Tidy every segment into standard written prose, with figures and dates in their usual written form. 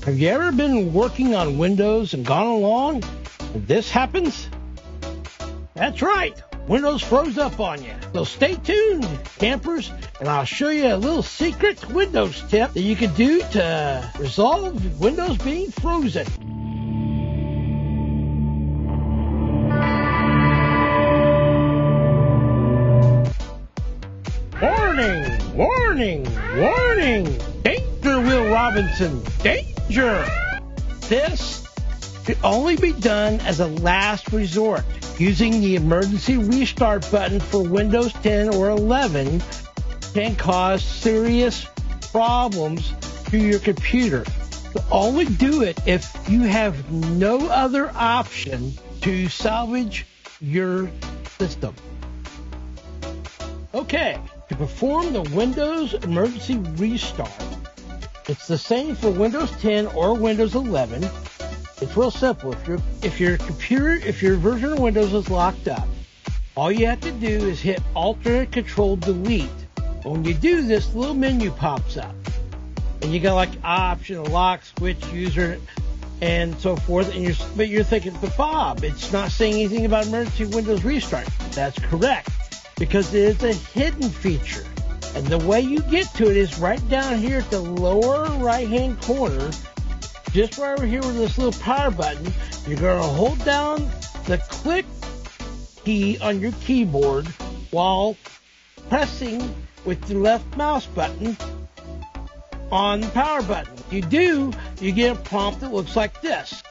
Have you ever been working on Windows and gone along and this happens? That's right, Windows froze up on you. So stay tuned, campers, and I'll show you a little secret Windows tip that you can do to resolve Windows being frozen. Warning, warning, warning! Danger, Will Robinson, danger! This could only be done as a last resort. Using the emergency restart button for Windows 10 or 11 can cause serious problems to your computer. So only do it if you have no other option to salvage your system. Okay, to perform the Windows emergency restart, it's the same for Windows 10 or Windows 11. It's real simple. If your version of Windows is locked up, all you have to do is hit Alt Control Delete. When you do this, little menu pops up, and you got like option, lock, switch, user, and so forth. But you're thinking, but Bob, it's not saying anything about emergency Windows restart. That's correct, because it is a hidden feature, and the way you get to it is right down here at the lower right-hand corner. Just right over here with this little power button, you're going to hold down the click key on your keyboard while pressing with the left mouse button on the power button. You get a prompt that looks like this: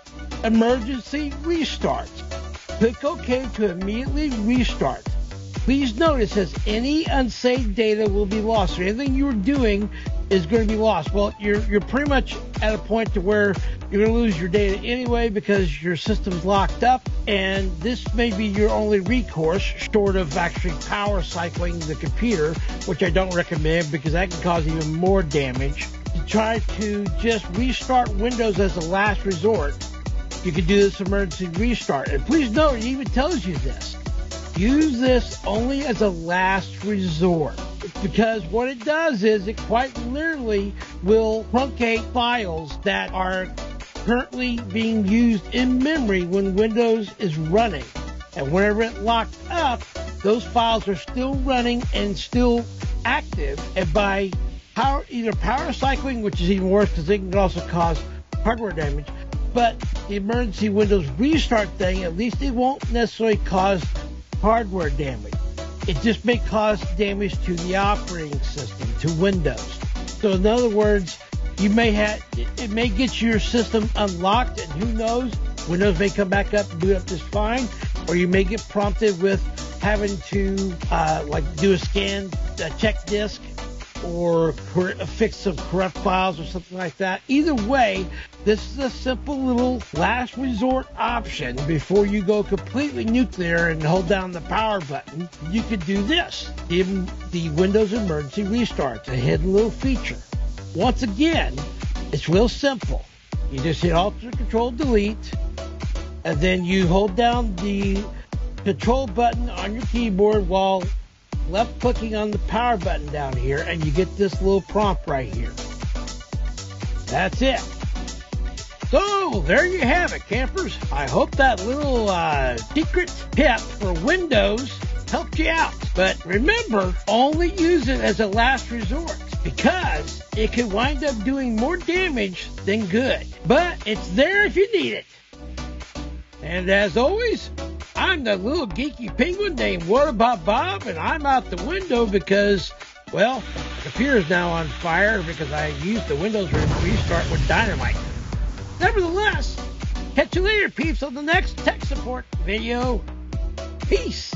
emergency restart. Click OK to immediately restart. Please note it says any unsaved data will be lost. So anything you were doing is going to be lost. Well, you're pretty much at a point to where you're going to lose your data anyway because your system's locked up, and this may be your only recourse short of actually power cycling the computer, which I don't recommend because that can cause even more damage. To try to just restart Windows as a last resort, you can do this emergency restart. And please note, it even tells you this. Use this only as a last resort, because what it does is it quite literally will truncate files that are currently being used in memory when Windows is running. And whenever it locked up, those files are still running and still active. And by either power cycling, which is even worse because it can also cause hardware damage, but the emergency Windows restart thing, at least it won't necessarily cause hardware damage. It just may cause damage to the operating system, to Windows. So in other words, it may get your system unlocked, and who knows, Windows may come back up and boot up just fine, or you may get prompted with having to do a scan, check disk, or fix some corrupt files or something like that. Either way, this is a simple little last resort option before you go completely nuclear and hold down the power button. You could do this, give the Windows emergency restart, a hidden little feature. Once again, it's real simple. You just hit Alt Control Delete, and then you hold down the control button on your keyboard while left clicking on the power button down here, and you get this little prompt right here. That's it. So there you have it, campers. I hope that little secret tip for Windows helped you out. But remember, only use it as a last resort, because it could wind up doing more damage than good. But it's there if you need it. And as always, I'm the little geeky penguin named WhataboutBob, and I'm out the window because, well, the computer's now on fire because I used the Windows restart with dynamite. Nevertheless, catch you later, peeps, on the next tech support video. Peace.